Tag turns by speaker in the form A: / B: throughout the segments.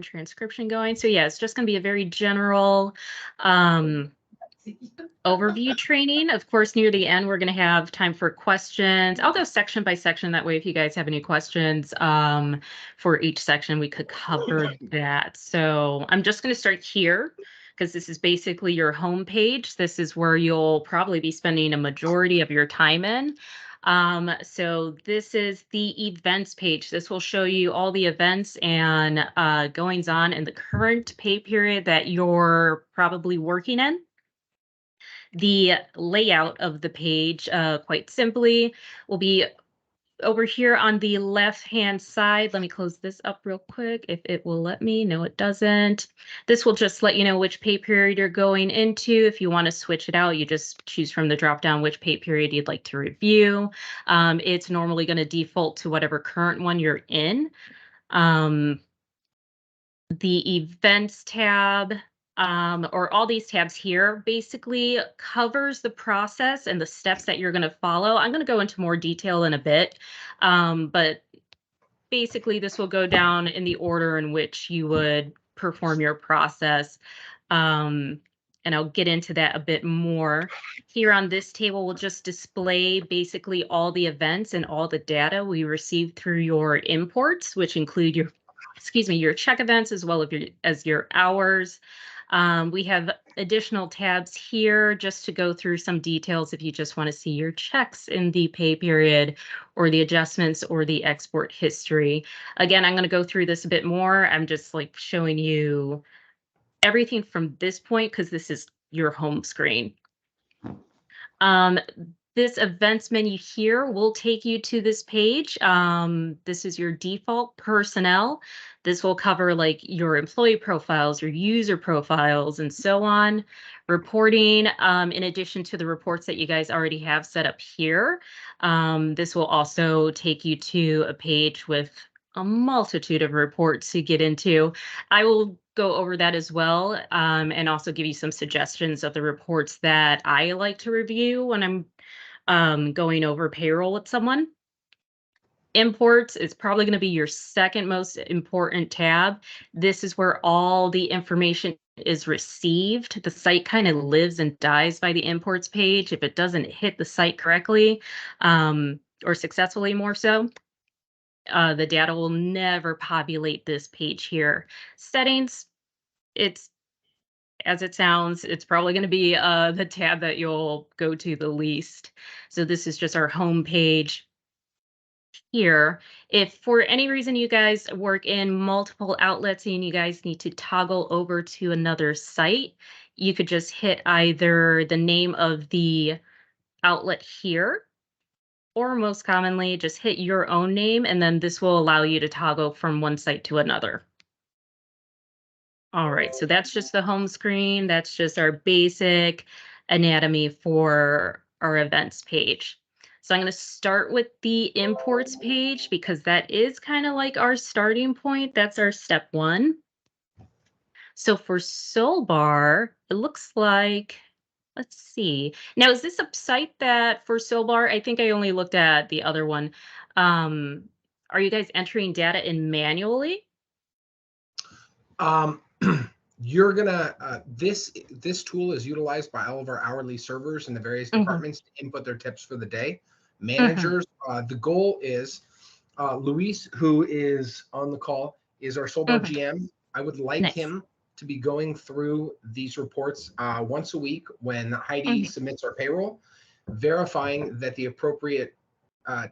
A: transcription going. So yeah, it's just going to be a very general overview training. Of course, near the end, we're going to have time for questions. I'll go section by section. That way, if you guys have any questions for each section, we could cover that. So I'm just going to start here because this is basically your home page. This is where you'll probably be spending a majority of your time in. So this is the events page. This will show you all the events and goings on in the current pay period that you're probably working in. The layout of the page, quite simply, will be over here on the left-hand side. Let me close this up real quick if it will let me. No, it doesn't. This will just let you know which pay period you're going into. If you want to switch it out, you just choose from the drop-down which pay period you'd like to review. It's normally going to default to whatever current one you're in. The events tab, or all these tabs here, basically covers the process and the steps that you're going to follow. I'm going to go into more detail in a bit, but basically this will go down in the order in which you would perform your process. And I'll get into that a bit more. Here on this table, we'll just display basically all the events and all the data we received through your imports, which include your your check events as well as your hours. We have additional tabs here just to go through some details if you just want to see your checks in the pay period or the adjustments or the export history. Again, I'm going to go through this a bit more. I'm just like showing you everything from this point because this is your home screen. This events menu here will take you to this page. This is your default personnel. This will cover like your employee profiles, your user profiles, and so on. Reporting, in addition to the reports that you guys already have set up here. This will also take you to a page with a multitude of reports to get into. I will go over that as well, and also give you some suggestions of the reports that I like to review when I'm going over payroll with someone. Imports is probably going to be your second most important tab. This is where all the information is received. The site kind of lives and dies by the imports page. If it doesn't hit the site correctly, or successfully more so, the data will never populate this page here. Settings, it's as it sounds, it's probably going to be the tab that you'll go to the least. So this is just our home page here. If for any reason you guys work in multiple outlets and you guys need to toggle over to another site, you could just hit either the name of the outlet here, or most commonly just hit your own name, and then this will allow you to toggle from one site to another. All right, so that's just the home screen. That's just our basic anatomy for our events page. So I'm going to start with the imports page because that is kind of like our starting point. That's our step one. So for Solbar, it looks like, let's see. Now, is this a site that for Solbar, I think I only looked at the other one. Are you guys entering data in manually?
B: You're gonna this tool is utilized by all of our hourly servers in the various departments to input their tips for the day. Managers, the goal is Luis, who is on the call, is our Solbar GM. I would like him to be going through these reports once a week when Heidi submits our payroll, verifying that the appropriate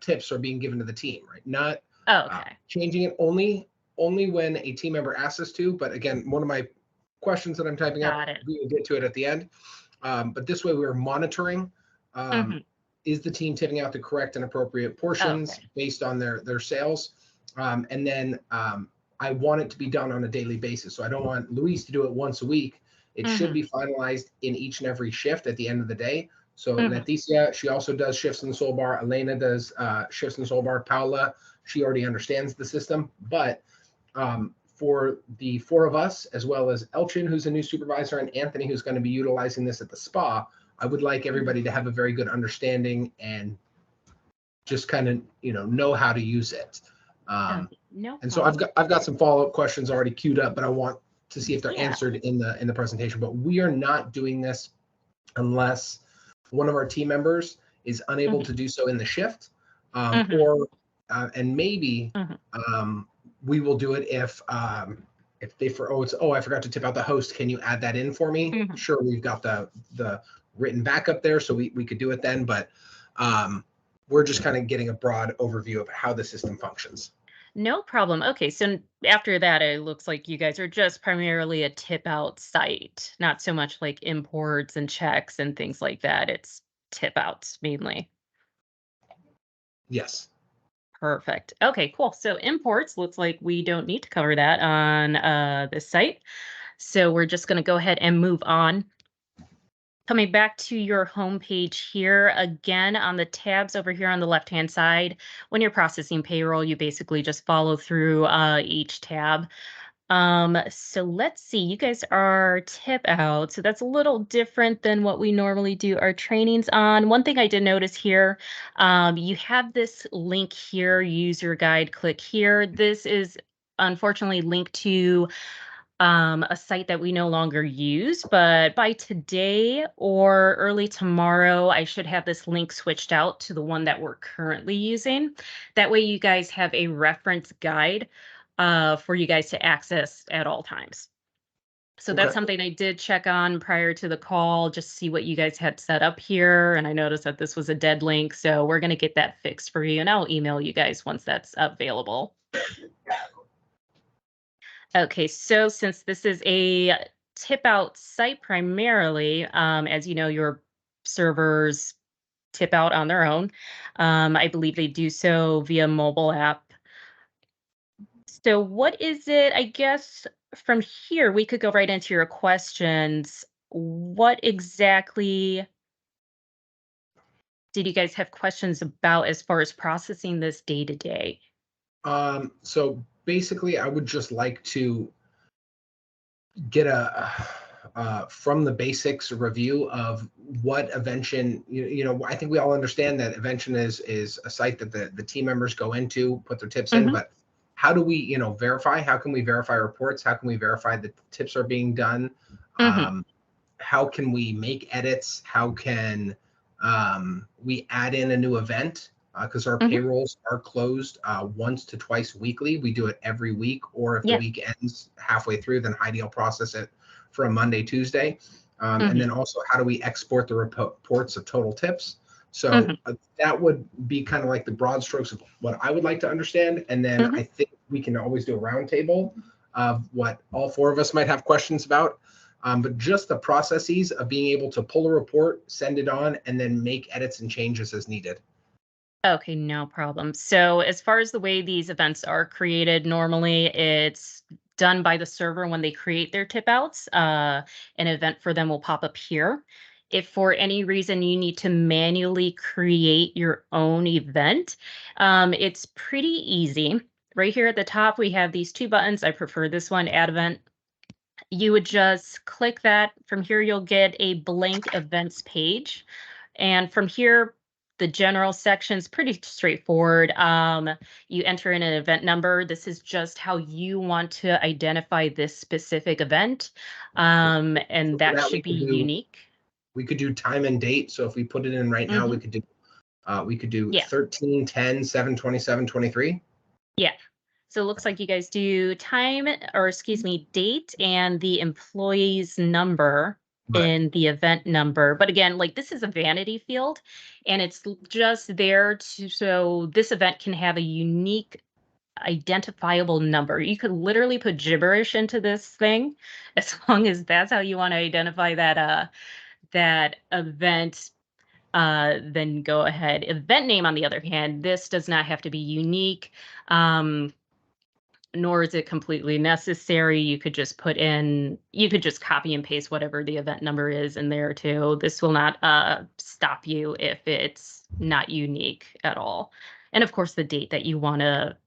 B: tips are being given to the team, right? Not changing it only when a team member asks us to. But again, one of my questions that I'm typing up, we will get to it at the end. But this way we're monitoring, is the team tipping out the correct and appropriate portions based on their sales? And then I want it to be done on a daily basis. So I don't want Luis to do it once a week. It should be finalized in each and every shift at the end of the day. So Leticia, she also does shifts in the Solbar. Elena does shifts in the Solbar. Paula, she already understands the system. But for the four of us, as well as Elchin, who's a new supervisor, and Anthony, who's going to be utilizing this at the spa, I would like everybody to have a very good understanding and just kind of, know how to use it.
A: No
B: And so
A: problem.
B: I've got some follow-up questions already queued up, but I want to see if they're
A: Yeah.
B: answered in the presentation. But we are not doing this unless one of our team members is unable
A: Mhm,
B: to do so in the shift,
A: mhm,
B: or and maybe
A: mhm,
B: we will do it if they I forgot to tip out the host. Can you add that in for me?
A: mhm.
B: Sure, we've got the written backup there, so we could do it then. But we're just kind of getting a broad overview of how the system functions.
A: No problem. Okay, so after that, it looks like you guys are just primarily a tip out site, not so much like imports and checks and things like that. It's tip outs mainly.
B: Yes.
A: Perfect. Okay, cool. So imports looks like we don't need to cover that on this site. So we're just going to go ahead and move on. Coming back to your home page here, again on the tabs over here on the left-hand side, when you're processing payroll, you basically just follow through each tab. So let's see, you guys are tip out. So that's a little different than what we normally do our trainings on. One thing I did notice here, you have this link here, user guide, click here. This is unfortunately linked to a site that we no longer use, but by today or early tomorrow, I should have this link switched out to the one that we're currently using. That way, you guys have a reference guide for you guys to access at all times. So that's
B: Okay.
A: something I did check on prior to the call, just see what you guys had set up here. And I noticed that this was a dead link. So we're going to get that fixed for you. And I'll email you guys once that's available. Okay, so since this is a tip out site primarily, as you know, your servers tip out on their own. I believe they do so via mobile app. So, what is it? I guess from here, we could go right into your questions. What exactly did you guys have questions about as far as processing this day to day?
B: So basically, I would just like to get a from the basics review of what Evention. I think we all understand that Evention is a site that the team members go into, put their tips in,
A: Hmm.
B: but how do we verify? How can we verify reports? How can we verify that the tips are being done?
A: Hmm.
B: um, how can we make edits? How can we add in a new event? Because our
A: Hmm.
B: payrolls are closed once to twice weekly. We do it every week, or if the
A: Yeah.
B: week ends halfway through, then Heidi will process it for a Monday, Tuesday. And
A: Hmm.
B: then also, how do we export the reports of total tips? So
A: Hmm.
B: that would be kind of like the broad strokes of what I would like to understand. And then
A: Hmm.
B: I think we can always do a roundtable of what all four of us might have questions about. But just the processes of being able to pull a report, send it on, and then make edits and changes as needed.
A: Okay, no problem. So, as far as the way these events are created, normally it's done by the server when they create their tip outs. An event for them will pop up here. If for any reason you need to manually create your own event, it's pretty easy. Right here at the top, we have these two buttons. I prefer this one, add event. You would just click that. From here, you'll get a blank events page. And from here, the general section's pretty straightforward. You enter in an event number. This is just how you want to identify this specific event. And
B: So for
A: that
B: that,
A: should be unique.
B: we could do time and date. So if we put it in right now,
A: Hmm.
B: we could do
A: Yeah.
B: 13, 10, 7, 27, 23.
A: Yeah. So it looks like you guys do time, or excuse me, date and the employee's number
B: Right.
A: in the event number. But again, like this is a vanity field and it's just there to so this event can have a unique identifiable number. You could literally put gibberish into this thing as long as that's how you want to identify that event. Then go ahead. Event name, on the other hand, this does not have to be unique. Um, Nor is it completely necessary. You could just copy and paste whatever the event number is in there too. This will not stop you if it's not unique at all. And of course, the date that you want to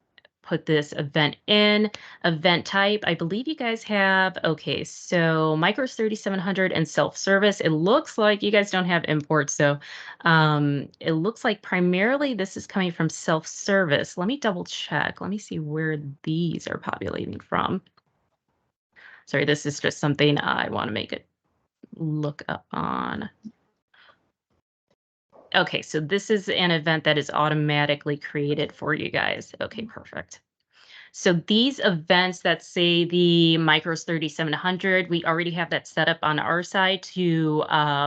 A: put this event in. Event type, I believe you guys have, okay, so Micros 3700 and self-service. It looks like you guys don't have imports, so it looks like primarily this is coming from self-service. Let me double check. Let me see where these are populating from. Sorry, this is just something I want to make it look up on. Okay, so this is an event that is automatically created for you guys. Okay, perfect. So these events that say the Micros 3700, we already have that set up on our side to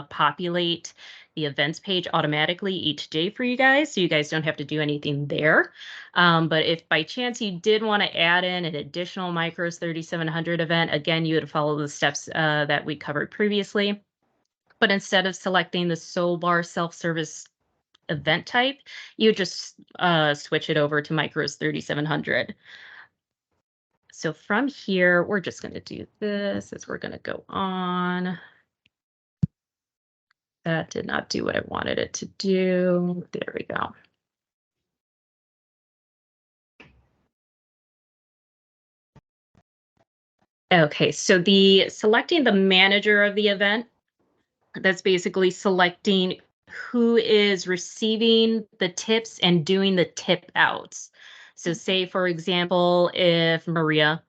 A: populate the events page automatically each day for you guys. So you guys don't have to do anything there. But if by chance you did want to add in an additional Micros 3700 event, again, you would follow the steps that we covered previously. But instead of selecting the Solbar self-service event type, you would just switch it over to Micros 3700. So from here, we're just going to do this as we're going to go on. That did not do what I wanted it to do. There we go. Okay, so the selecting the manager of the event, that's basically selecting who is receiving the tips and doing the tip outs. So say, for example, if Maria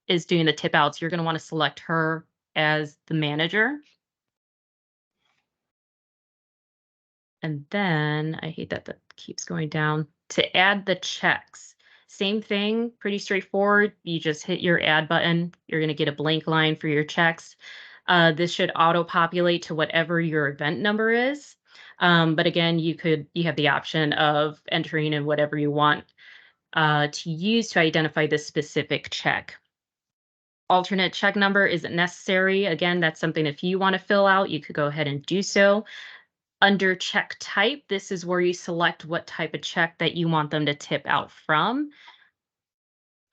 A: is doing the tip outs, you're going to want to select her as the manager. And then I hate that that keeps going down to add the checks. Same thing, pretty straightforward. You just hit your add button. You're going to get a blank line for your checks. This should auto populate to whatever your event number is. But again, you have the option of entering in whatever you want to use to identify this specific check. Alternate check number isn't necessary. Again, that's something if you want to fill out, you could go ahead and do so. Under check type, this is where you select what type of check that you want them to tip out from.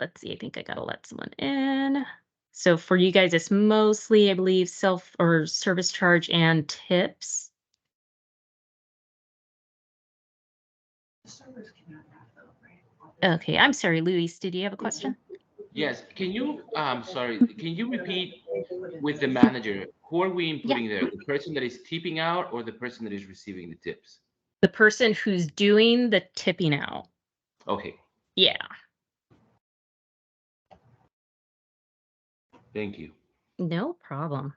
A: Let's see, I think I gotta let someone in. So for you guys, it's mostly, I believe, self or service charge and tips. Okay, I'm sorry, Luis, did you have a question?
C: Yes. Can you, sorry, can you repeat with the manager, who are we
A: Yeah.
C: inputting there? The person that is tipping out or the person that is receiving the tips?
A: The person who's doing the tipping out.
C: Okay.
A: Yeah.
C: Thank you.
A: No problem.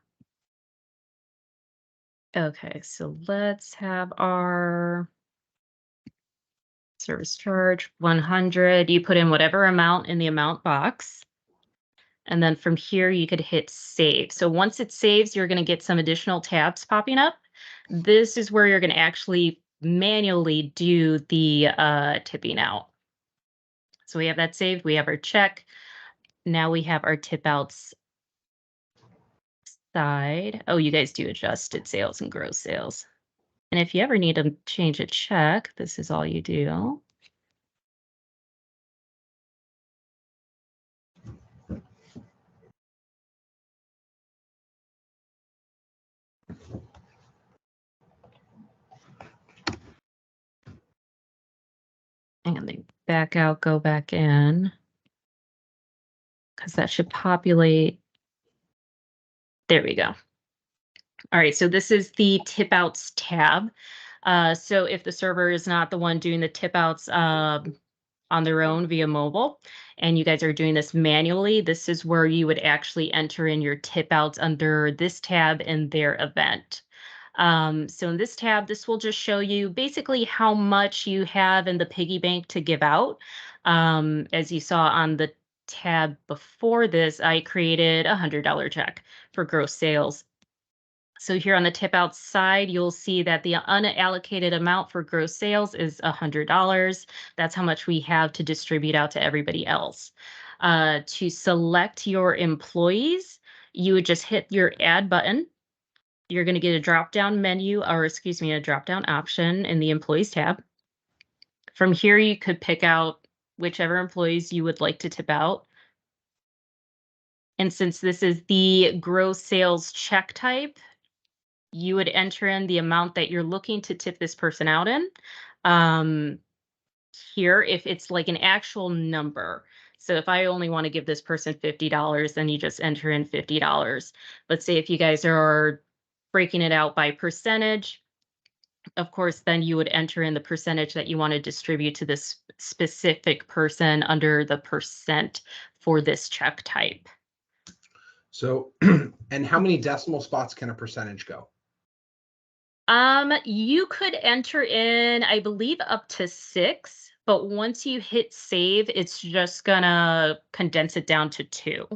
A: Okay, so let's have our service charge 100. You put in whatever amount in the amount box. And then from here, you could hit save. So once it saves, you're going to get some additional tabs popping up. This is where you're going to actually manually do the tipping out. So we have that saved. We have our check. Now we have our tip outs side. Oh, you guys do adjusted sales and gross sales. And if you ever need to change a check, this is all you do. And then back out, go back in. Because that should populate. There we go. All right, so this is the tip outs tab. So if the server is not the one doing the tip outs on their own via mobile, and you guys are doing this manually, this is where you would actually enter in your tip outs under this tab in their event. So in this tab, this will just show you basically how much you have in the piggy bank to give out. As you saw on the tab before this, I created a $100 check for gross sales. So here on the tip out side, you'll see that the unallocated amount for gross sales is $100. That's how much we have to distribute out to everybody else. To select your employees, you would just hit your add button. You're going to get a drop-down menu, or excuse me, a drop-down option in the employees tab. From here, you could pick out whichever employees you would like to tip out. And since this is the gross sales check type, you would enter in the amount that you're looking to tip this person out in. here if it's like an actual number. So if I only want to give this person $50, then you just enter in $50. But say if you guys are breaking it out by percentage, of course, then you would enter in the percentage that you want to distribute to this specific person under the percent for this check type.
B: So, and how many decimal spots can a percentage go?
A: You could enter in, I believe, up to 6, but once you hit save, it's just gonna condense it down to 2.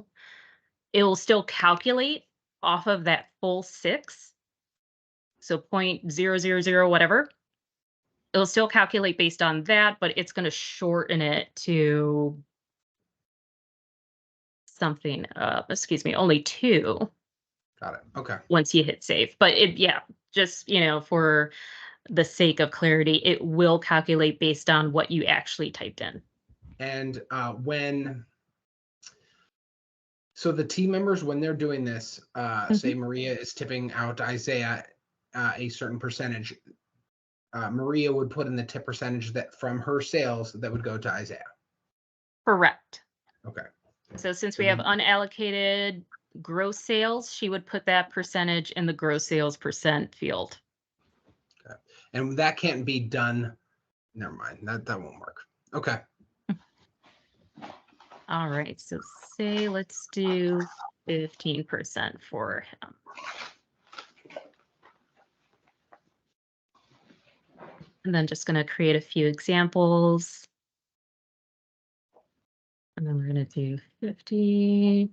A: It will still calculate off of that full 6, so 0.000 whatever. It'll still calculate based on that, but it's gonna shorten it to something, excuse me, only 2
B: Got it. Okay.
A: once you hit save. But yeah, just, for the sake of clarity, it will calculate based on what you actually typed in.
B: And so the team members, when they're doing this, say Maria is tipping out Isaiah a certain percentage, Maria would put in the tip percentage that from her sales that would go to Isaiah.
A: Correct.
B: Okay.
A: So since we have unallocated gross sales, she would put that percentage in the gross sales percent field.
B: Okay. And that can't be done. Never mind. That won't work. Okay.
A: All right. So say let's do 15% for him. And then just going to create a few examples. And then we're going to do 50.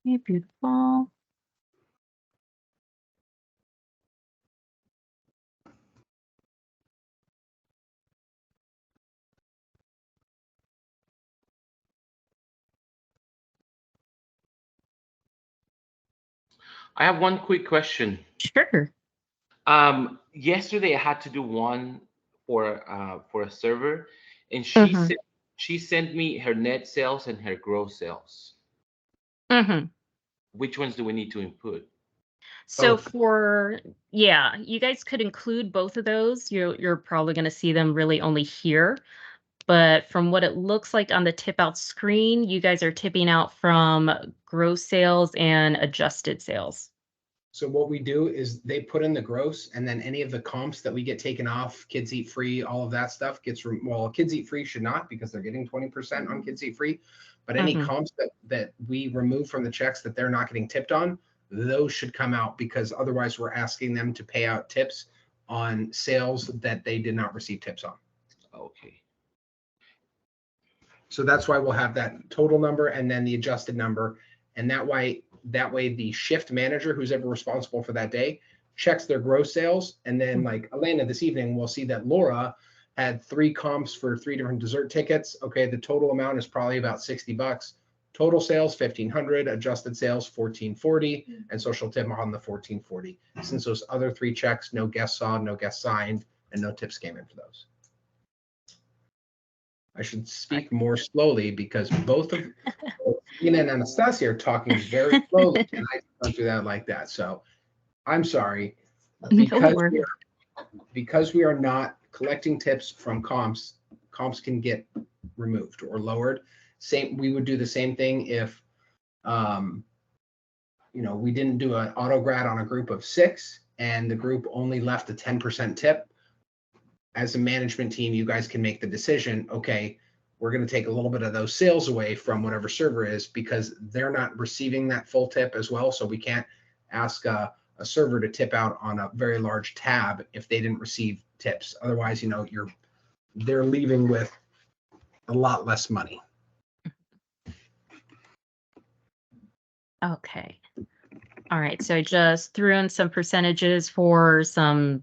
A: Okay, beautiful.
C: I have one quick question.
A: Sure.
C: Yesterday I had to do one for a server, and she sent me her net sales and her gross sales. Which ones do we need to input?
A: So you guys could include both of those. You're probably going to see them really only here. But from what it looks like on the tip out screen, you guys are tipping out from gross sales and adjusted sales.
B: So what we do is they put in the gross, and then any of the comps that we get taken off, Kids Eat Free, all of that stuff gets Kids Eat Free should not, because they're getting 20% on Kids Eat Free. But any comps that we remove from the checks that they're not getting tipped on, those should come out, because otherwise we're asking them to pay out tips on sales that they did not receive tips on.
C: Okay.
B: So that's why we'll have that total number and then the adjusted number. And that way the shift manager, who's ever responsible for that day, checks their gross sales. And then like Elena this evening, we'll see that Laura had 3 comps for 3 different dessert tickets. Okay, the total amount is probably about $60. Total sales $1,500, adjusted sales $1,440, and social tip on the $1,440. Since those other 3 checks, no guest saw, no guest signed, and no tips came in for those. I should speak more slowly because both of Tina and Anastasia are talking very slowly, and I don't do that like that. So I'm sorry. Because we are not collecting tips from comps can get removed or lowered. We would do the same thing if we didn't do an auto grad on a group of 6 and the group only left a 10% tip. As a management team, you guys can make the decision, okay, we're going to take a little bit of those sales away from whatever server is, because they're not receiving that full tip as well. So we can't ask a server to tip out on a very large tab if they didn't receive tips. Otherwise, they're leaving with a lot less money.
A: Okay. All right. So I just threw in some percentages for some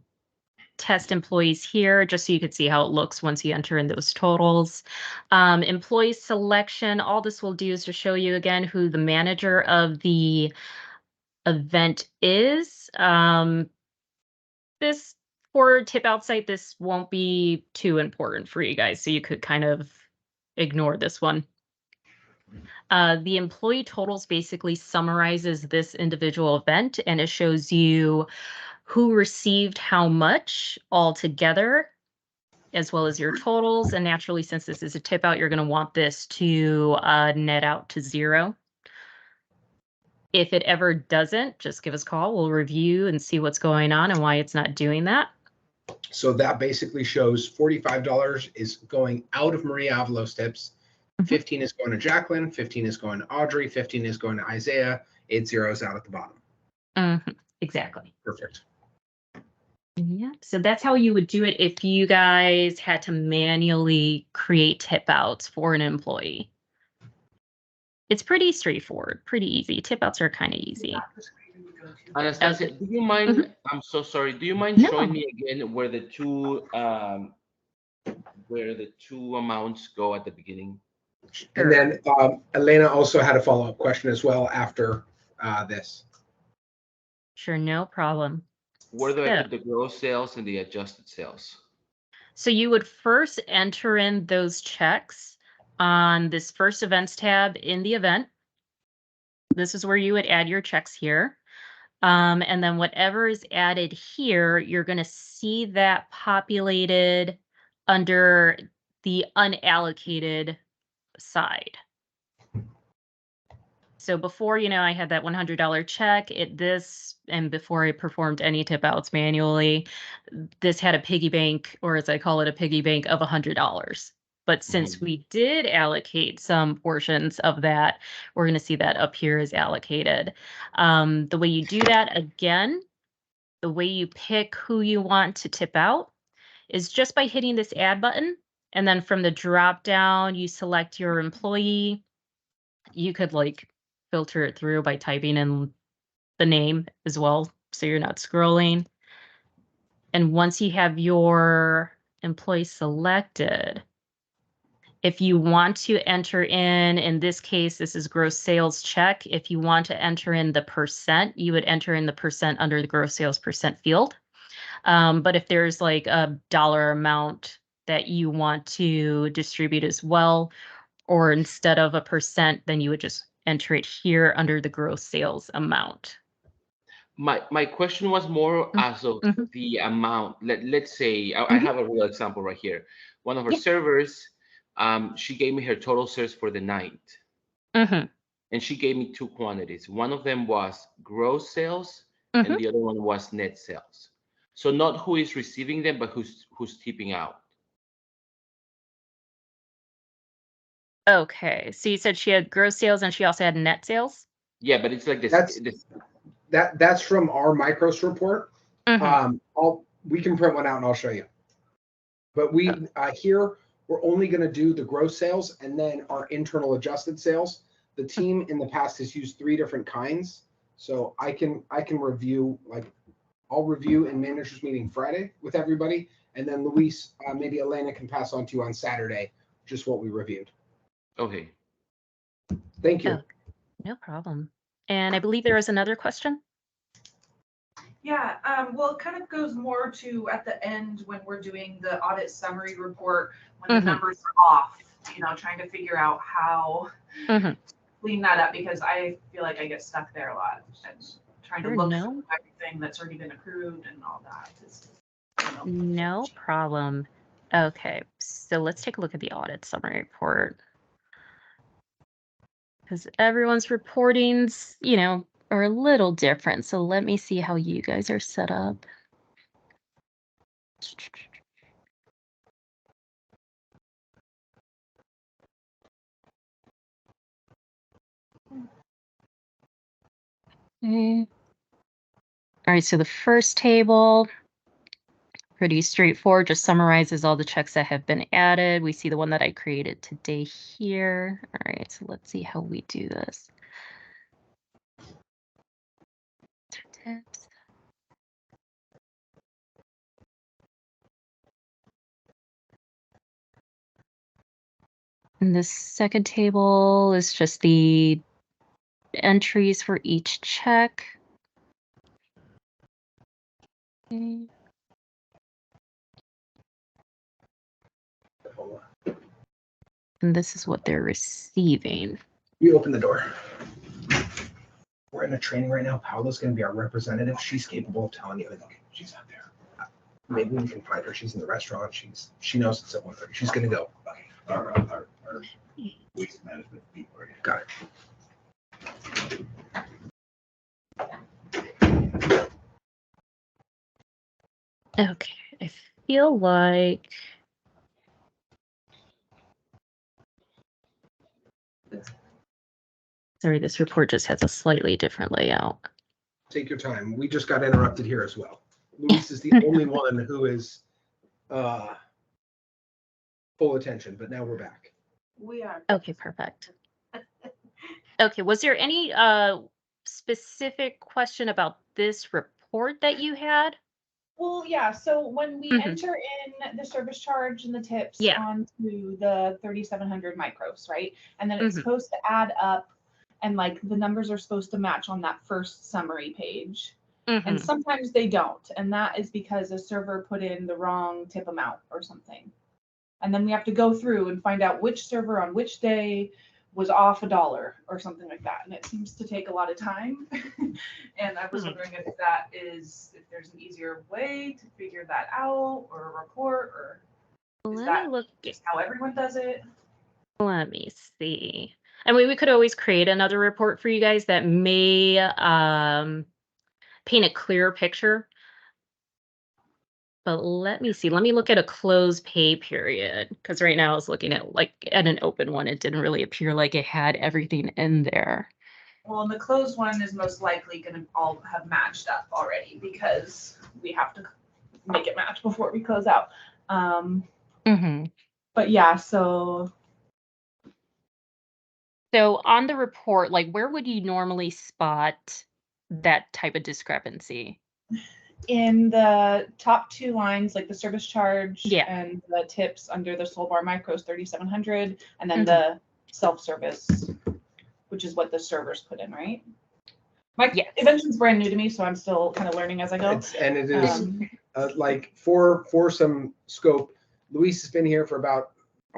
A: test employees here, just so you could see how it looks once you enter in those totals. Employee selection, all this will do is to show you again who the manager of the event is. This for tip out site, this won't be too important for you guys, so you could kind of ignore this one. The employee totals basically summarizes this individual event, and it shows you who received how much all together, as well as your totals. And naturally, since this is a tip out, you're going to want this to net out to 0. If it ever doesn't, just give us a call. We'll review and see what's going on and why it's not doing that.
B: So that basically shows $45 is going out of Maria Avalos tips. 15 is going to Jacqueline, 15 is going to Audrey, 15 is going to Isaiah, 8 zeros out at the bottom.
A: Exactly.
B: Perfect.
A: Yeah, so that's how you would do it if you guys had to manually create tip outs for an employee. It's pretty straightforward, pretty easy. Tip outs are kind of easy.
C: Anastasia, do you mind? I'm so sorry. Do you mind showing me again where the two amounts go at the beginning?
B: Sure. And then Elena also had a follow-up question as well after this.
A: Sure, no problem.
C: Where do I put the gross sales and the adjusted sales?
A: So you would first enter in those checks on this first events tab in the event. This is where you would add your checks here. And then whatever is added here, you're going to see that populated under the unallocated side. So before, I had that $100 check, and before I performed any tip outs manually, this had a piggy bank, or as I call it, a piggy bank of $100. But since we did allocate some portions of that, we're going to see that up here is allocated. The way you do that, again, the way you pick who you want to tip out is just by hitting this add button. And then from the drop down, you select your employee. You could filter it through by typing in the name as well, so you're not scrolling. And once you have your employee selected, if you want to enter in this case, this is gross sales check. If you want to enter in the percent, you would enter in the percent under the gross sales percent field. But if there's a dollar amount that you want to distribute as well, or instead of a percent, then you would just enter it here under the gross sales amount.
C: My question was more as of the amount. Let's say I have a real example right here. One of her servers, she gave me her total sales for the night. And she gave me 2 quantities. One of them was gross sales and the other one was net sales. So not who is receiving them, but who's tipping out.
A: Okay, so you said she had gross sales and she also had net sales?
C: Yeah, but it's like this.
B: That's from our Micros report. We can print one out and I'll show you. But we here we're only going to do the gross sales and then our internal adjusted sales. The team in the past has used 3 different kinds, so I can review I'll review in managers meeting Friday with everybody, and then Luis, maybe Elena can pass on to you on Saturday just what we reviewed.
C: Okay.
B: Thank you.
A: Oh, no problem. And I believe there was another question.
D: Yeah, well, it kind of goes more to at the end when we're doing the audit summary report, when the numbers are off, trying to figure out how to clean that up, because I feel like I get stuck there a lot and trying to look for everything that's already been approved and all that.
A: No problem. Okay, so let's take a look at the audit summary report. Because everyone's reportings, are a little different. So let me see how you guys are set up. Okay. All right, so the first table, pretty straightforward, just summarizes all the checks that have been added. We see the one that I created today here. All right, so let's see how we do this. Tips. And this second table is just the entries for each check. Okay. And this is what they're receiving.
B: You open the door. We're in a training right now. Paola's going to be our representative. She's capable of telling you. Like, she's out there. Maybe we can find her. She's in the restaurant. She knows it's at 1:30. She's going to go. Okay. Our waste management people. Got it.
A: Okay, I feel like sorry, this report just has a slightly different layout.
B: Take your time. We just got interrupted here as well. Luis is the only one who is full attention, but now we're back.
D: We are.
A: Okay, perfect. Okay, was there any specific question about this report that you had?
E: Well, yeah, so when we
A: Mhm.
E: enter in the service charge and the tips
A: Yeah.
E: onto the 3,700 micros, right? And then it's
A: Mhm.
E: supposed to add up and like the numbers are supposed to match on that first summary page. And
A: Mhm.
E: sometimes they don't. And that is because a server put in the wrong tip amount or something. And then we have to go through and find out which server on which day was off $1 or something like that. And it seems to take a lot of time.
D: And I was
A: Hmm.
D: wondering if there's an easier way to figure that out or a report, or is
A: Let
D: that
A: me look.
D: just how everyone does it?
A: Let me see. I mean, we could always create another report for you guys that may paint a clearer picture. But let me see. Let me look at a closed pay period because right now I was looking at an open one. It didn't really appear like it had everything in there.
D: Well, and the closed one is most likely going to all have matched up already because we have to make it match before we close out.
A: Mm-hmm.
E: But yeah, so
A: on the report, like where would you normally spot that type of discrepancy?
E: in the top two lines, like the service charge
A: Yeah.
E: and the tips under the Solbar Micros 3,700, and then
A: Mhm.
E: the self-service, which is what the servers put in, right?
A: Yes.
E: Invention's brand new to me, so I'm still kind of learning as I go.
B: It is like for some scope, Luis has been here for about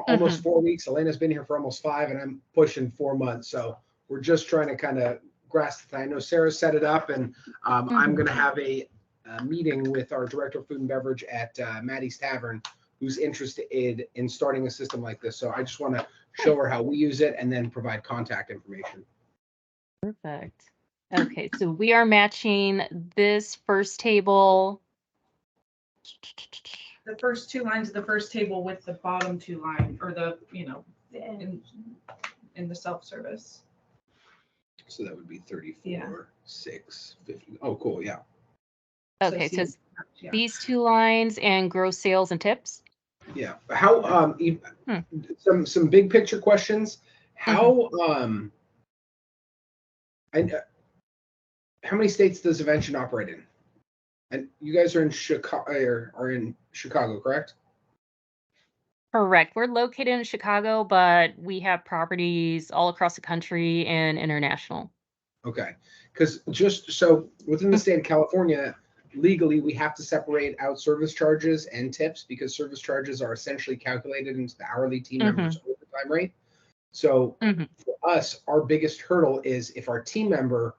B: almost 4 weeks. Elena's been here for almost 5, and I'm pushing 4 months. So we're just trying to kind of grasp the thing. I know Sarah set it up, and I'm going to have a meeting with our director of food and beverage at Maddie's Tavern, who's interested in starting a system like this. So I just want to show her how we use it and then provide contact information.
A: Perfect. Okay, so we are matching this first table.
D: The first two lines of the first table with the bottom two line, or in the self-service.
B: So that would be 34,
D: Yeah.
B: 6, 50. Oh, cool. Yeah.
A: Okay, so these two lines and gross sales and tips.
B: Yeah. How some big picture questions. How how many states does Evention operate in? And you guys are in Chicago, correct?
A: Correct. We're located in Chicago, but we have properties all across the country and international.
B: Okay. Because just so within the state of California, legally we have to separate out service charges and tips because service charges are essentially calculated into the hourly team members' overtime rate. So for us, our biggest hurdle is if our team member,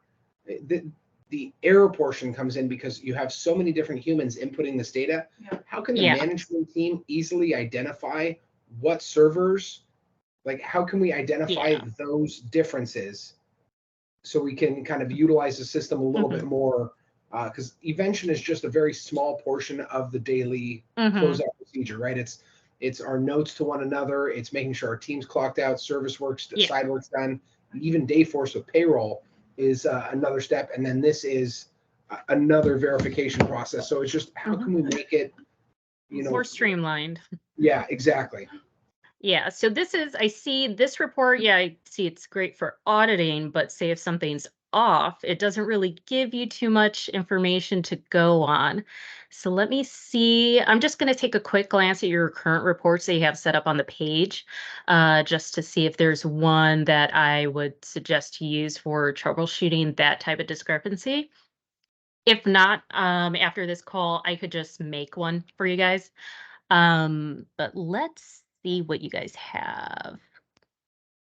B: the error portion comes in because you have so many different humans inputting this data.
D: Yeah.
B: How can the management team easily identify what servers, like how can we identify those differences so we can kind of utilize the system a little bit more? Because Evention is just a very small portion of the daily closeout procedure, right? It's our notes to one another. It's making sure our team's clocked out, service works, side work's done. Even Dayforce with payroll is another step. And then this is another verification process. So it's just, how can we make it,
A: more streamlined?
B: Yeah, exactly.
A: Yeah, so I see this report. Yeah, I see it's great for auditing, but say if something's off, it doesn't really give you too much information to go on. So let me see. I'm just going to take a quick glance at your current reports that you have set up on the page, just to see if there's one that I would suggest to use for troubleshooting that type of discrepancy. If not, after this call, I could just make one for you guys. But let's see what you guys have.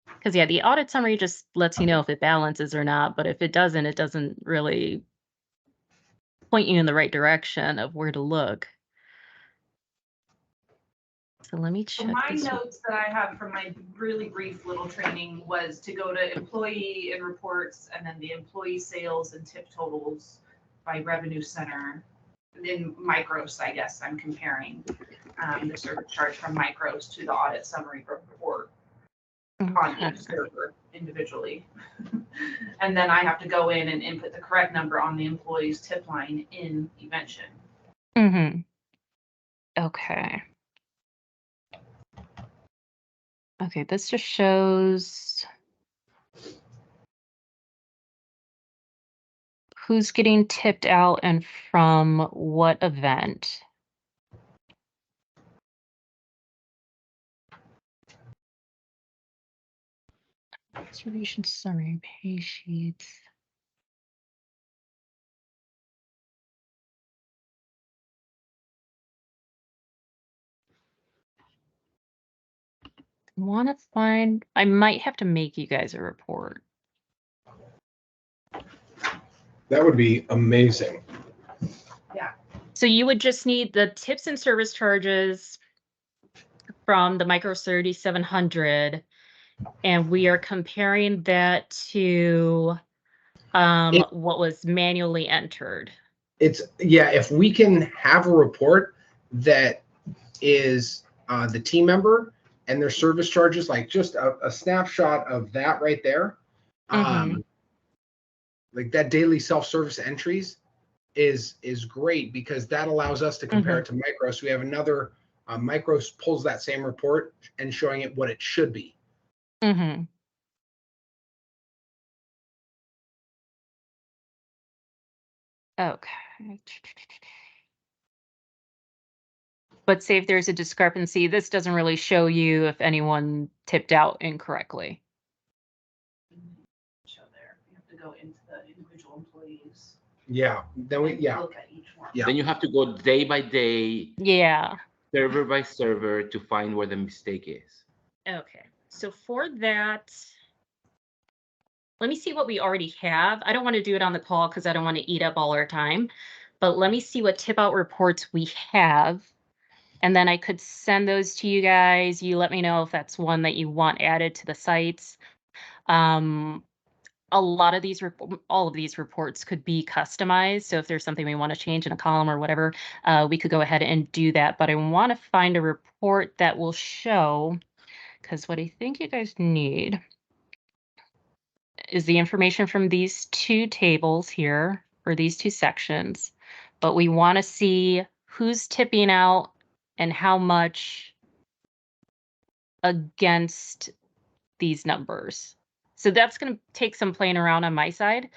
A: Because yeah, the audit summary just lets you know if it balances or not, but if it doesn't really point you in the right direction of where to look. So let me
D: So
A: check
D: my
A: this.
D: notes that I have from my really brief little training was to go to employee and reports, and then the employee sales and tip totals by revenue center. In micros, I guess I'm comparing the service charge from micros to the audit summary report on each server individually. And then I have to go in and input the correct number on the employee's tip line in Evention.
A: Mm-hmm. Okay. Okay, this just shows who's getting tipped out and from what event. Observation summary, pay sheets. Want to find, I might have to make you guys a report.
B: That would be amazing.
A: So you would just need the tips and service charges from the Micros 3700, and we are comparing that to what was manually entered.
B: If we can have a report that is the team member and their service charges, like just a snapshot of that right there. Like that daily self-service entries is great, because that allows us to compare it to Micros. We have another Micros pulls that same report and showing it what it should be.
A: Okay. But say if there's a discrepancy, this doesn't really show you if anyone tipped out incorrectly.
D: Show there. You have to go into the individual employees.
B: Yeah. Then we
D: look at each one.
B: Yeah.
C: Then you have to go day by day,
A: Yeah.
C: server by server, to find where the mistake is.
A: Okay. So for that, let me see what we already have. I don't want to do it on the call because I don't want to eat up all our time. But let me see what tip out reports we have. And then I could send those to you guys. You let me know if that's one that you want added to the sites. A lot of these, all of these reports could be customized. So if there's something we want to change in a column or whatever, we could go ahead and do that. But I want to find a report that will show, because what I think you guys need is the information from these two tables here, or these two sections. But we want to see who's tipping out and how much against these numbers. So that's going to take some playing around on my side,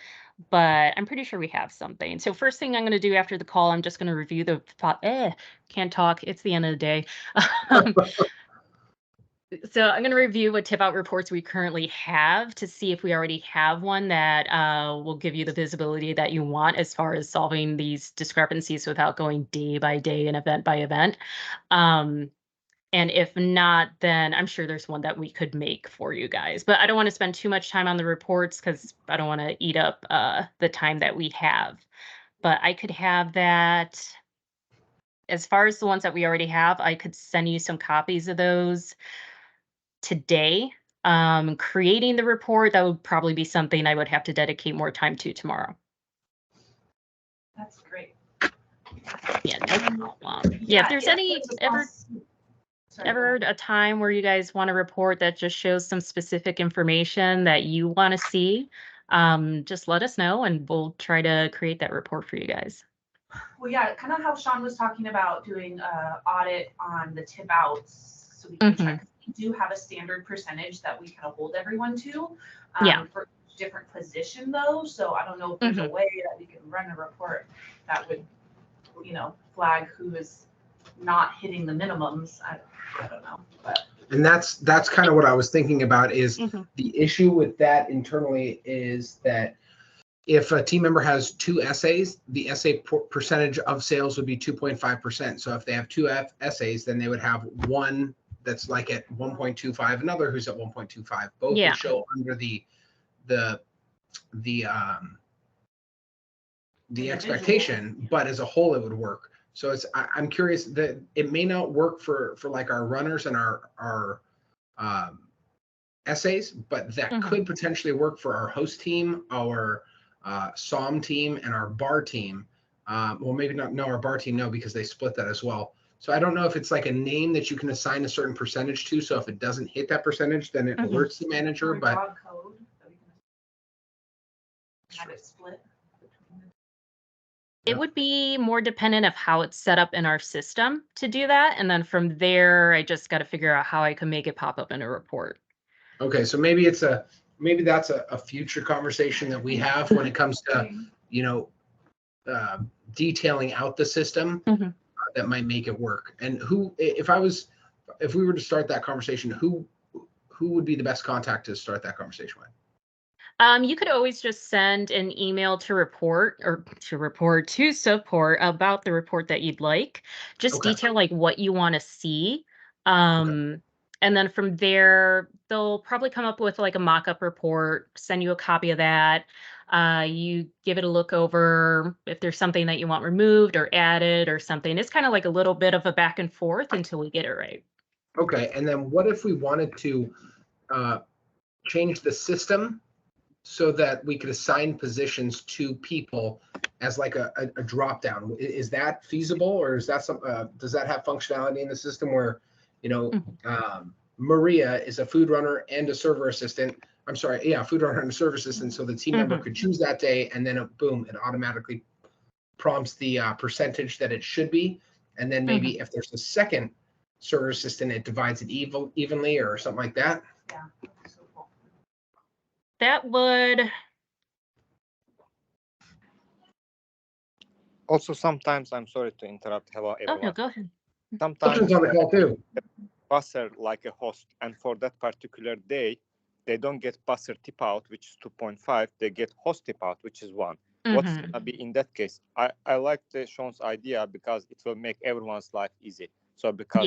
A: but I'm pretty sure we have something. So first thing I'm going to do after the call, I'm just going to review the, can't talk. It's the end of the day. So I'm going to review what tip out reports we currently have to see if we already have one that will give you the visibility that you want as far as solving these discrepancies without going day by day and event by event. And if not, then I'm sure there's one that we could make for you guys. But I don't want to spend too much time on the reports because I don't want to eat up the time that we have. But I could have that. As far as the ones that we already have, I could send you some copies of those today. Creating the report, that would probably be something I would have to dedicate more time to tomorrow.
D: That's great.
A: Yeah, no problem. Yeah, if there's any ever a time where you guys want a report that just shows some specific information that you want to see, just let us know and we'll try to create that report for you guys.
D: Well, yeah, kind of how Sean was talking about doing an audit on the tip outs, so we can check. We do have a standard percentage that we kind of hold everyone to for different position though. So I don't know if there's a way that we can run a report that would, flag who is not hitting the minimums. I don't know, but.
B: And that's kind of what I was thinking about is the issue with that internally is that if a team member has 2 essays, the essay percentage of sales would be 2.5%. So if they have 2 essays, then they would have one that's like at 1.25, another who's at 1.25. Both would show under the expectation, but as a whole, it would work. So I'm curious that it may not work for like our runners and our essays, but that could potentially work for our host team, our SOM team, and our bar team. Well, maybe not. No, our bar team, no, because they split that as well. So I don't know if it's like a name that you can assign a certain percentage to. So if it doesn't hit that percentage, then it alerts the manager. But
D: code that we can have it split.
A: It would be more dependent of how it's set up in our system to do that. And then from there, I just got to figure out how I can make it pop up in a report.
B: Okay, so maybe that's a future conversation that we have when it comes to, detailing out the system that might make it work. And if we were to start that conversation, who would be the best contact to start that conversation with?
A: You could always just send an email to support about the report that you'd like. Just detail like what you want to see. And then from there, they'll probably come up with like a mock-up report, send you a copy of that. You give it a look over if there's something that you want removed or added or something. It's kind of like a little bit of a back and forth until we get it right.
B: Okay, and then what if we wanted to change the system so that we could assign positions to people as like a drop down? Is that feasible, or is that does that have functionality in the system where, Maria is a food runner and a server assistant? I'm sorry, yeah, food runner and a server assistant. So the team member could choose that day, and then boom, it automatically prompts the percentage that it should be. And then maybe if there's a second server assistant, it divides it evenly or something like that.
D: Yeah.
A: That would
F: also sometimes, I'm sorry to interrupt. Hello, everyone.
A: Oh, no, go ahead.
F: Sometimes
B: on the call too.
F: Passer like a host, and for that particular day, they don't get passer tip out, which is 2.5. They get host tip out, which is 1. What's gonna be in that case? I like Sean's idea because it will make everyone's life easy. So because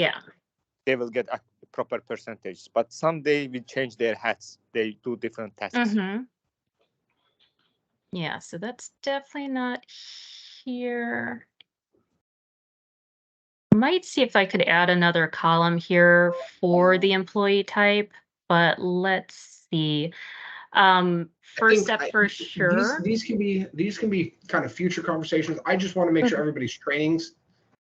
F: they will get a proper percentage, but someday we change their hats. They do different tasks.
A: Yeah, so that's definitely not here. Might see if I could add another column here for the employee type, but let's see. First step for sure.
B: These can be kind of future conversations. I just want to make sure everybody's training's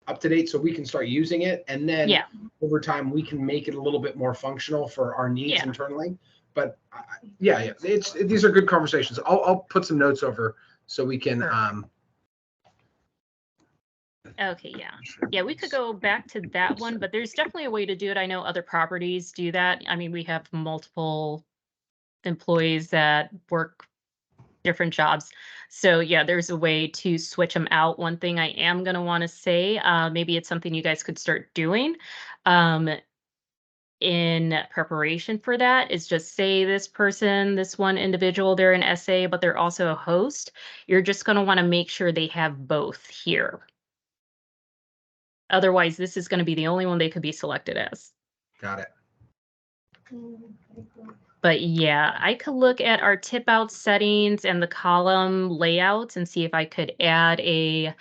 B: up to date so we can start using it, and then over time we can make it a little bit more functional for our needs internally. But these are good conversations. I'll put some notes over so we can
A: Okay, yeah, we could go back to that one, but there's definitely a way to do it. I know other properties do that. I mean, we have multiple employees that work different jobs. So yeah, there's a way to switch them out. One thing I am going to want to say, maybe it's something you guys could start doing in preparation for that, is just say this person, this one individual, they're an SA, but they're also a host. You're just going to want to make sure they have both here. Otherwise, this is going to be the only one they could be selected as.
B: Got it.
A: But yeah, I could look at our tip out settings and the column layouts and see if I could add a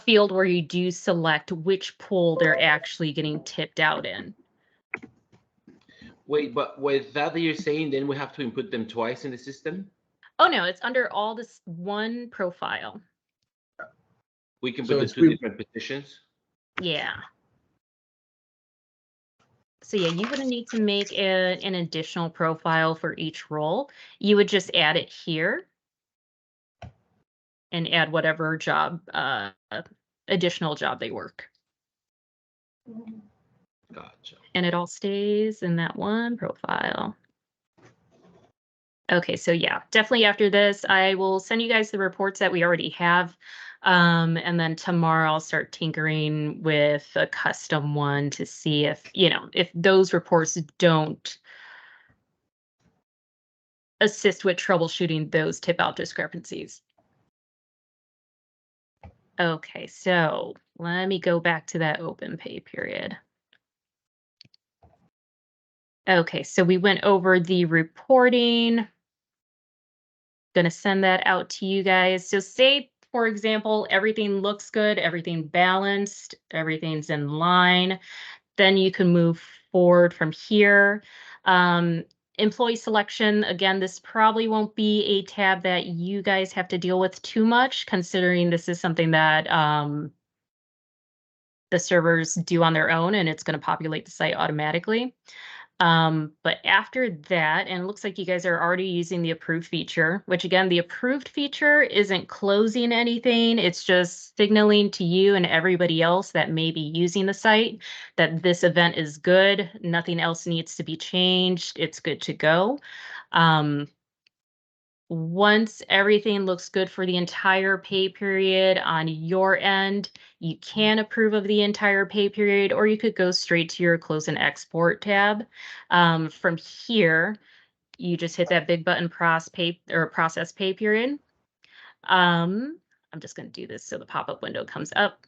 A: field where you do select which pool they're actually getting tipped out in.
C: Wait, but with that you're saying, then we have to input them twice in the system?
A: Oh no, it's under all this one profile.
C: We can put the two different positions?
A: Yeah. So yeah, you wouldn't need to make an additional profile for each role. You would just add it here and add whatever job, additional job they work.
C: Gotcha.
A: And it all stays in that one profile. Okay, so yeah, definitely after this, I will send you guys the reports that we already have. And then tomorrow I'll start tinkering with a custom one to see if, if those reports don't assist with troubleshooting those tip out discrepancies. Okay, so let me go back to that open pay period. Okay, so we went over the reporting. Gonna send that out to you guys. So say, for example, everything looks good, everything balanced, everything's in line. Then you can move forward from here. Employee selection, again, this probably won't be a tab that you guys have to deal with too much, considering this is something that the servers do on their own, and it's going to populate the site automatically. But after that, and it looks like you guys are already using the approved feature, which again, the approved feature isn't closing anything. It's just signaling to you and everybody else that may be using the site that this event is good. Nothing else needs to be changed. It's good to go. Once everything looks good for the entire pay period on your end, you can approve of the entire pay period, or you could go straight to your close and export tab. From here, you just hit that big button process pay period. I'm just going to do this so the pop-up window comes up.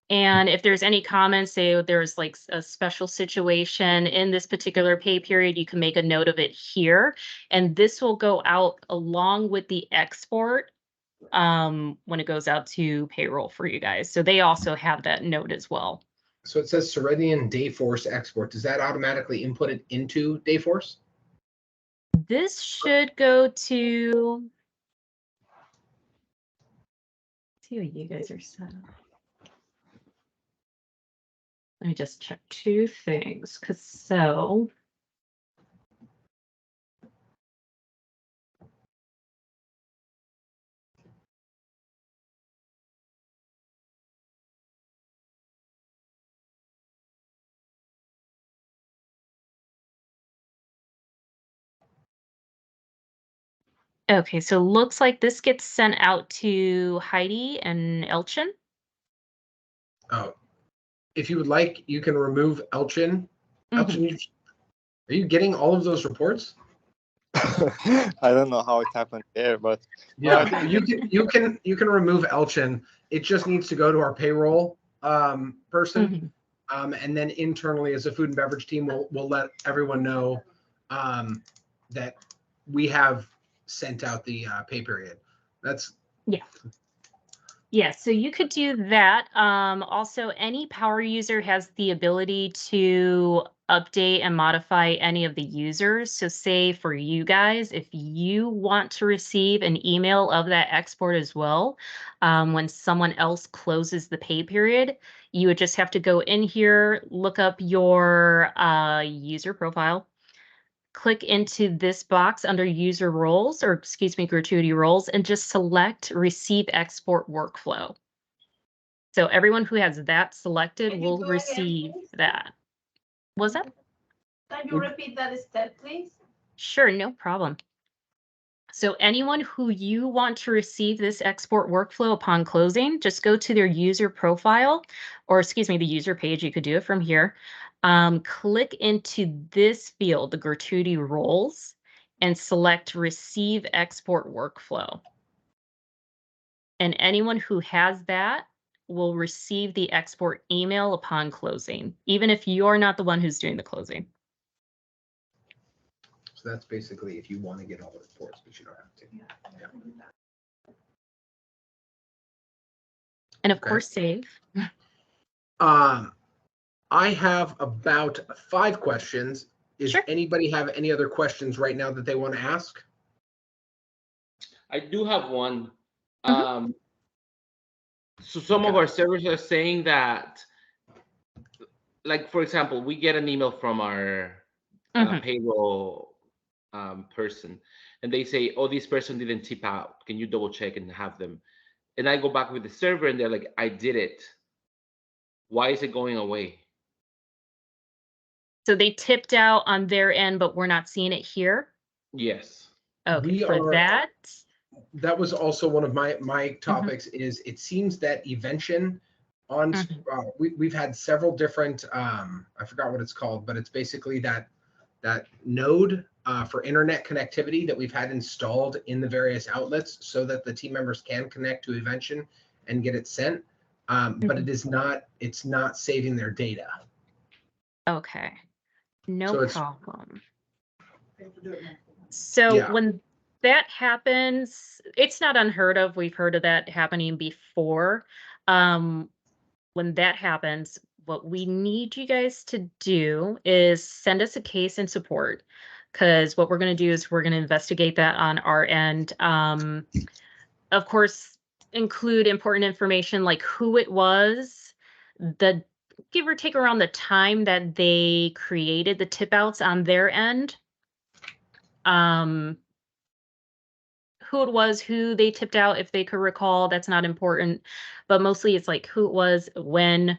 A: And if there's any comments, say there's like a special situation in this particular pay period, you can make a note of it here. And this will go out along with the export when it goes out to payroll for you guys. So they also have that note as well.
B: So it says Ceridian Dayforce export. Does that automatically input it into Dayforce?
A: This should go to, let's see what you guys are set up. Let me just check two things, because so. Okay, so looks like this gets sent out to Heidi and Elchin.
B: Oh, if you would like, you can remove Elchin. Elchin, are you getting all of those reports?
F: I don't know how it happened there, but
B: yeah, you can remove Elchin. It just needs to go to our payroll person, and then internally as a food and beverage team, we'll let everyone know that we have sent out the pay period. That's
A: yeah, so you could do that. Also, any power user has the ability to update and modify any of the users. So say for you guys, if you want to receive an email of that export as well, when someone else closes the pay period, you would just have to go in here, look up your user profile, click into this box under user roles, or excuse me, gratuity roles, and just select receive export workflow. So everyone who has that selected will receive that. Was that?
G: Can you repeat that step, please?
A: Sure, no problem. So anyone who you want to receive this export workflow upon closing, just go to their user profile, or excuse me, the user page. You could do it from here. Click into this field, the gratuity roles, and select receive export workflow. And anyone who has that will receive the export email upon closing, even if you're not the one who's doing the closing.
B: So that's basically if you want to get all the reports, but you don't have to. Yeah.
A: And of course, save.
B: I have about 5 questions. Does anybody have any other questions right now that they want to ask?
C: I do have one. So some of our servers are saying that, like, for example, we get an email from our payroll person, and they say, oh, this person didn't tip out. Can you double check and have them? And I go back with the server and they're like, I did it. Why is it going away?
A: So they tipped out on their end, but we're not seeing it here?
C: Yes.
A: Okay, that
B: was also one of my topics. Is it seems that Evention on we've had several different I forgot what it's called, but it's basically that node for internet connectivity that we've had installed in the various outlets so that the team members can connect to Evention and get it sent. But it's not saving their data.
A: Okay, no
B: So it's
A: problem. So
B: Yeah.
A: when that happens, it's not unheard of. We've heard of that happening before. When that happens, what we need you guys to do is send us a case in support, because what we're going to do is we're going to investigate that on our end. Of course, include important information like who it was, the give or take around the time that they created the tip outs on their end. Who it was, who they tipped out, if they could recall, that's not important. But mostly it's like who it was, when,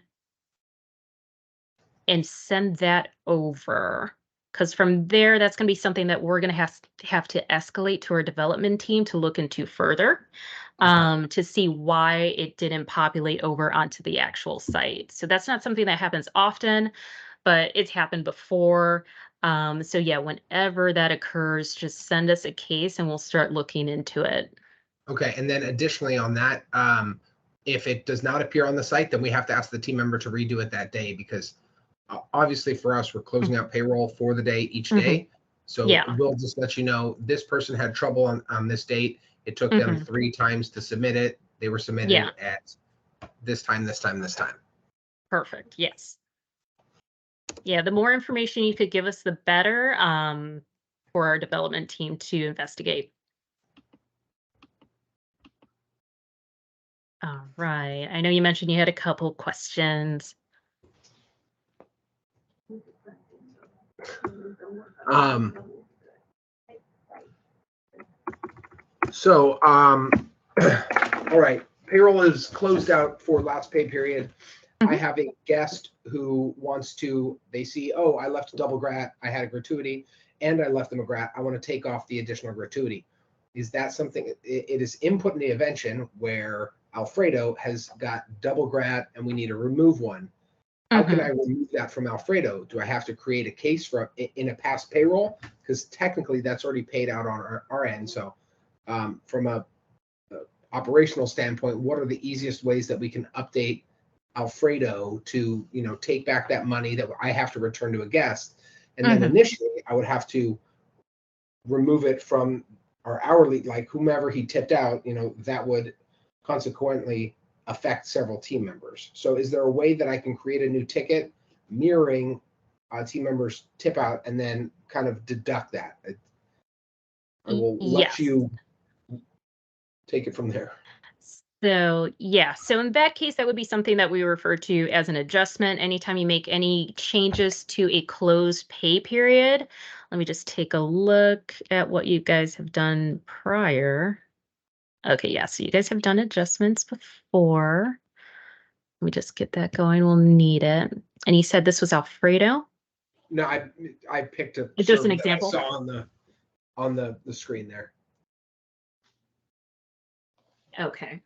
A: and send that over. Because from there, that's going to be something that we're going to have to escalate to our development team to look into further, to see why it didn't populate over onto the actual site. So that's not something that happens often, but it's happened before. So yeah, whenever that occurs, just send us a case and we'll start looking into it.
B: Okay, and then additionally on that, if it does not appear on the site, then we have to ask the team member to redo it that day, because obviously for us, we're closing out payroll for the day each day. So
A: Yeah.
B: we'll just let you know this person had trouble on this date. It took them 3 times to submit it. They were submitted at this time, this time, this time.
A: Perfect. Yes. Yeah, the more information you could give us, the better, for our development team to investigate. All right. I know you mentioned you had a couple questions.
B: All right, payroll is closed out for last pay period. I have a guest who wants to, they see, oh, I left a double grat, I had a gratuity, and I left them a grat. I want to take off the additional gratuity. Is that something, it is input in the invention where Alfredo has got double grat and we need to remove one. How can I remove that from Alfredo? Do I have to create a case for in a past payroll? Because technically that's already paid out on our end. So from a operational standpoint, what are the easiest ways that we can update Alfredo to, take back that money that I have to return to a guest? And then initially I would have to remove it from our hourly, like whomever he tipped out, that would consequently affect several team members. So is there a way that I can create a new ticket mirroring team members tip out and then kind of deduct that? I will let you take it from there.
A: So yeah, so in that case, that would be something that we refer to as an adjustment. Anytime you make any changes to a closed pay period, let me just take a look at what you guys have done prior. Okay, yeah, so you guys have done adjustments before. Let me just get that going. We'll need it. And you said this was Alfredo?
B: No, I picked a
A: just an example.
B: I saw on the screen there.
A: Okay.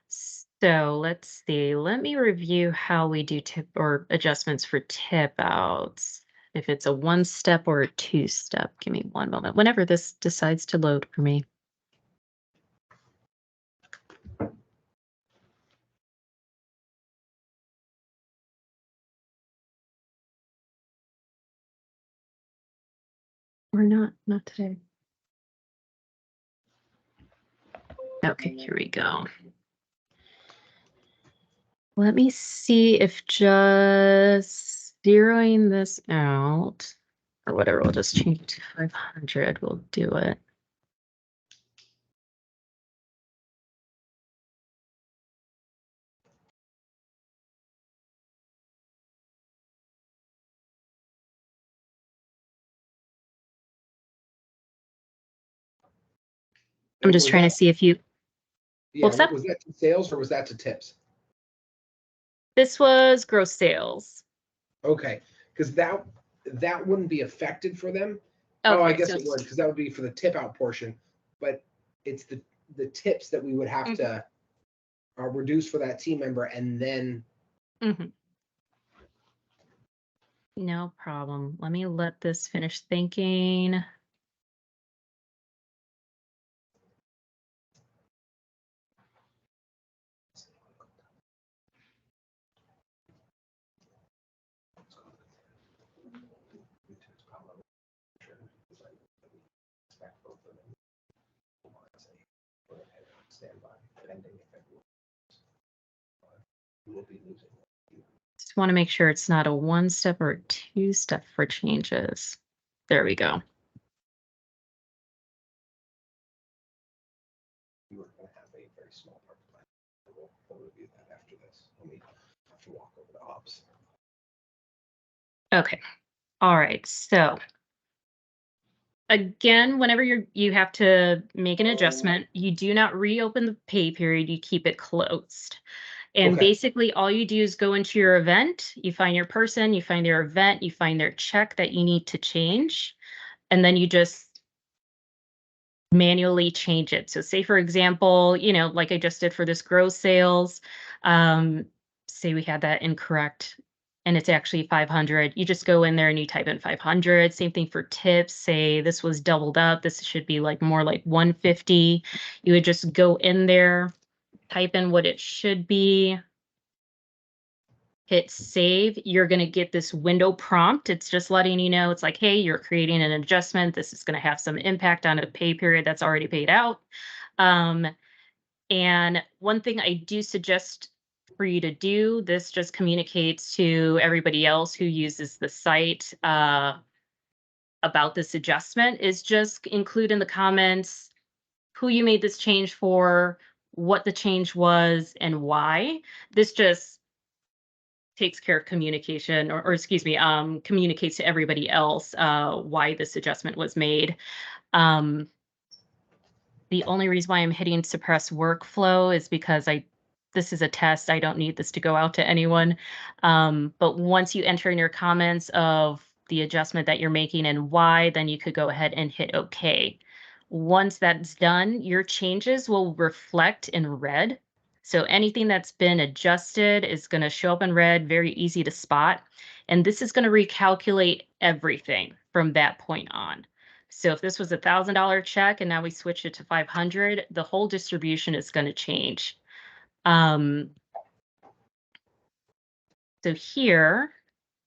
A: So let's see. Let me review how we do tip or adjustments for tip outs. If it's a 1-step or a 2-step. Give me one moment. Whenever this decides to load for me. Or not today. Okay, here we go. Let me see if just zeroing this out or whatever, we'll just change it to 500. We'll do it. I'm just trying to see if you.
B: Yeah, was that to sales or was that to tips?
A: This was gross sales.
B: Okay, because that wouldn't be affected for them.
A: Okay,
B: I guess it would, because that would be for the tip out portion, but it's the tips that we would have to reduce for that team member, and then
A: No problem. Let me let this finish thinking. Just want to make sure it's not a 1-step or a 2-step for changes. There we go.
B: You are going to have a very small part plan. We'll review that after this when we have to walk over the ops.
A: Okay. All right. So again, whenever you have to make an adjustment, you do not reopen the pay period, you keep it closed. And
B: Okay.
A: basically all you do is go into your event, you find your person, you find their event, you find their check that you need to change, and then you just manually change it. So say for example, like I just did for this gross sales, say we had that incorrect and it's actually 500. You just go in there and you type in 500. Same thing for tips. Say this was doubled up. This should be like more like 150. You would just go in there, type in what it should be, hit save. You're going to get this window prompt. It's just letting you know, it's like, hey, you're creating an adjustment. This is going to have some impact on a pay period that's already paid out. And one thing I do suggest for you to do, this just communicates to everybody else who uses the site about this adjustment, is just include in the comments who you made this change for, what the change was, and why. This just takes care of communication, or excuse me, communicates to everybody else why this adjustment was made. The only reason why I'm hitting suppress workflow is because this is a test. I don't need this to go out to anyone. But once you enter in your comments of the adjustment that you're making and why, then you could go ahead and hit OK. Once that's done, your changes will reflect in red. So anything that's been adjusted is going to show up in red, very easy to spot. And this is going to recalculate everything from that point on. So if this was $1,000 check and now we switch it to 500, the whole distribution is going to change. So here,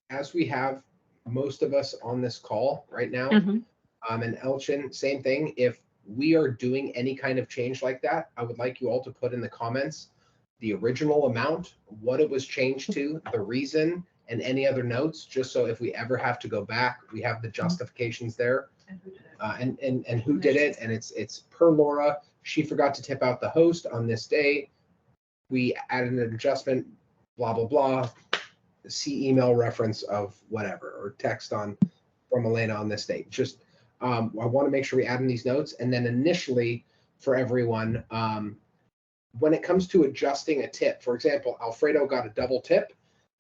B: as we have most of us on this call right now, and Elchin, same thing. If we are doing any kind of change like that, I would like you all to put in the comments the original amount, what it was changed to, the reason, and any other notes, just so if we ever have to go back, we have the justifications there. And who did it, and it's per Laura. She forgot to tip out the host on this day. We added an adjustment, blah blah blah. See email reference of whatever, or text from Elena on this date. Just I want to make sure we add in these notes, and then initially for everyone, when it comes to adjusting a tip, for example, Alfredo got a double tip.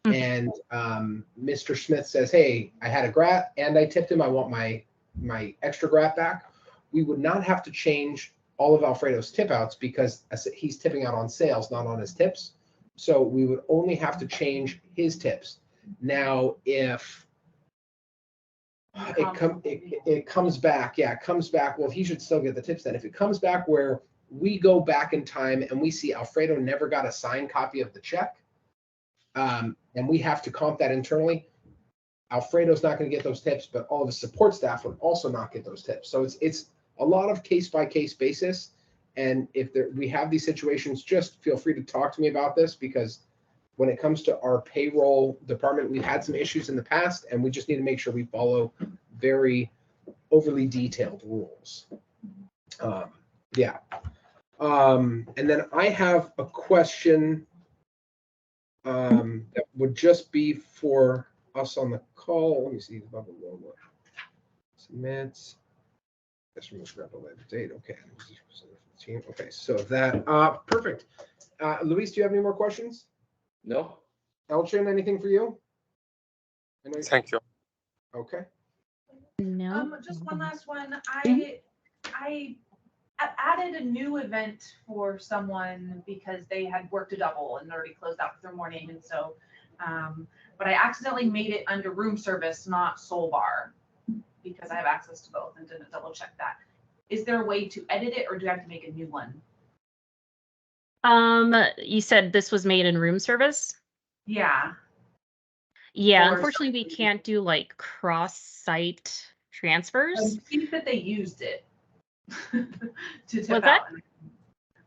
B: And Mr. Smith says, hey, I had a grat and I tipped him. I want my extra grat back. We would not have to change all of Alfredo's tip outs because he's tipping out on sales, not on his tips. So we would only have to change his tips. Now, if it comes back, well, he should still get the tips then. If it comes back where we go back in time and we see Alfredo never got a signed copy of the check, and we have to comp that internally, Alfredo's not going to get those tips, but all of his support staff would also not get those tips. So it's a lot of case by case basis. And if we have these situations, just feel free to talk to me about this, because when it comes to our payroll department, we've had some issues in the past, and we just need to make sure we follow very overly detailed rules. Yeah. And then I have a question that would just be for us on the call. Let me see. Submits. Guess we're going to grab a later date. Okay. Okay. So that perfect. Luis, do you have any more questions?
C: No.
B: Elchin, anything for you?
F: Thank you.
B: Okay.
A: no.
D: Just one last one. I added a new event for someone because they had worked a double and already closed out for their morning, and so but I accidentally made it under room service, not Solvar, because I have access to both and didn't double check that. Is there a way to edit it, or do I have to make a new one?
A: You said this was made in room service?
D: Yeah.
A: Yeah,
D: Or
A: unfortunately, we
D: something.
A: can't do like cross-site transfers.
D: I think that they used it to tip
A: What's
D: out.
A: that?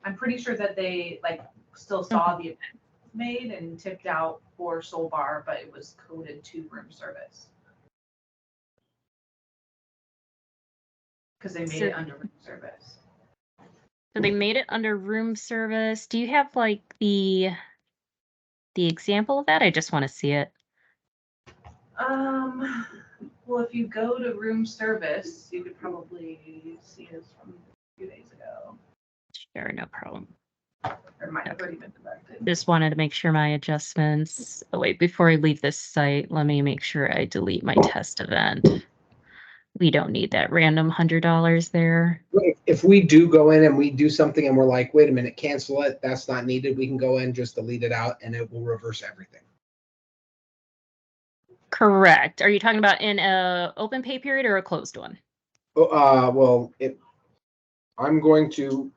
D: I'm pretty sure that they like still saw the event made and tipped out for Solvar, but it was coded to room service. Because they made it under room service.
A: So they made it under room service. Do you have like the example of that? I just want to see it.
D: Well, if you go to room service, you could probably see this from a few days ago.
A: Sure, no problem.
D: Or might have already been directed.
A: Just wanted to make sure my adjustments. Oh, wait, before I leave this site, let me make sure I delete my test event. We don't need that random $100 there.
B: If we do go in and we do something and we're like, wait a minute, cancel it, that's not needed, we can go in, just delete it out, and it will reverse everything.
A: Correct. Are you talking about in a open pay period or a closed one?
B: Well, I'm going to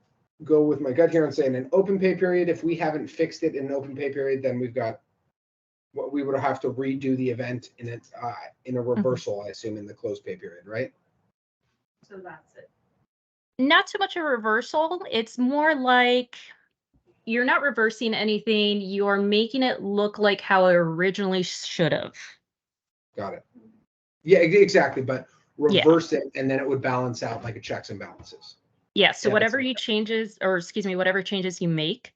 B: go with my gut here and say in an open pay period, if we haven't fixed it in an open pay period, then we've got what we would have to redo the event in a reversal, I assume, in the closed pay period, right?
D: So that's it.
A: Not so much a reversal. It's more like you're not reversing anything. You're making it look like how it originally should have.
B: Got it. Yeah, exactly. But reverse it, and then it would balance out like a checks and balances.
A: Yeah. So whatever whatever changes you make,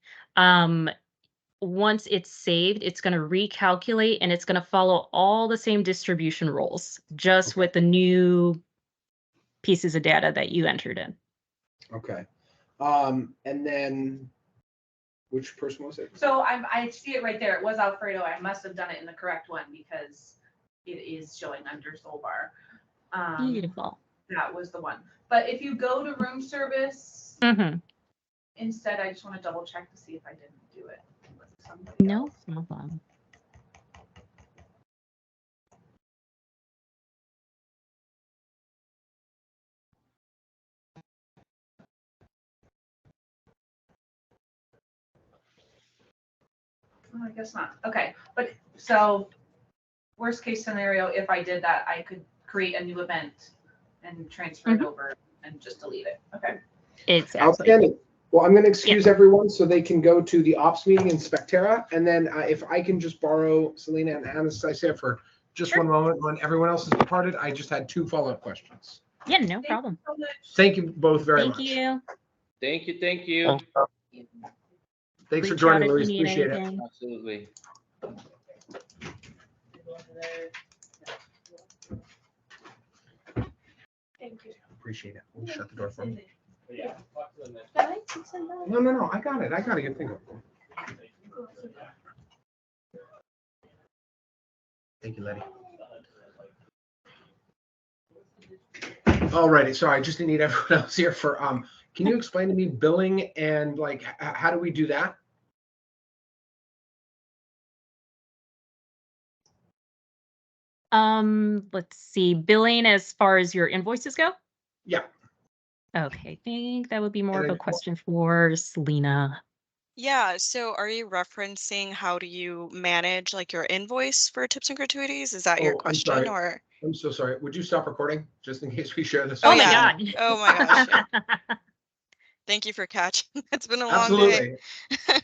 A: once it's saved, it's going to recalculate and it's going to follow all the same distribution rules, just with the new pieces of data that you entered in.
B: Okay. And then which person was it?
D: So I see it right there. It was Alfredo. I must have done it in the correct one because it is showing under Solvar.
A: Beautiful.
D: That was the one. But if you go to room service, instead, I just want to double check to see if I didn't do it.
A: No problem.
D: I guess not. Okay, but so worst case scenario, if I did that, I could create a new event and transfer it over and just delete it. Okay.
A: Exactly.
B: Outstanding. Well, I'm going to excuse everyone so they can go to the ops meeting in Spectera. And then if I can just borrow Selena and Anastasia for just one moment when everyone else has departed, I just had 2 follow-up questions.
A: Yeah, no problem.
B: Thank you both very much.
A: Thank you.
C: Thank you. Thank you.
B: Thanks for joining, Louise.
A: Louise.
B: Appreciate it.
C: Absolutely.
G: Thank you.
B: Appreciate it. Will you shut the door for me?
G: Yeah.
B: No. I got it. I got a good thing. Thank you, Letty. Alrighty. Sorry, I just need everyone else here for can you explain to me billing and like how do we do that?
A: Let's see. Billing as far as your invoices go?
B: Yeah.
A: Okay, I think that would be more of a question for Selena.
H: Yeah, so are you referencing how do you manage like your invoice for tips and gratuities? Is that your question?
B: I'm sorry.
H: Or
B: I'm so sorry. Would you stop recording just in case we share this?
H: Oh,
A: Oh
H: yeah.
A: my God.
H: Oh my gosh. Yeah. Thank you for catching. It's been a long day.
B: Absolutely.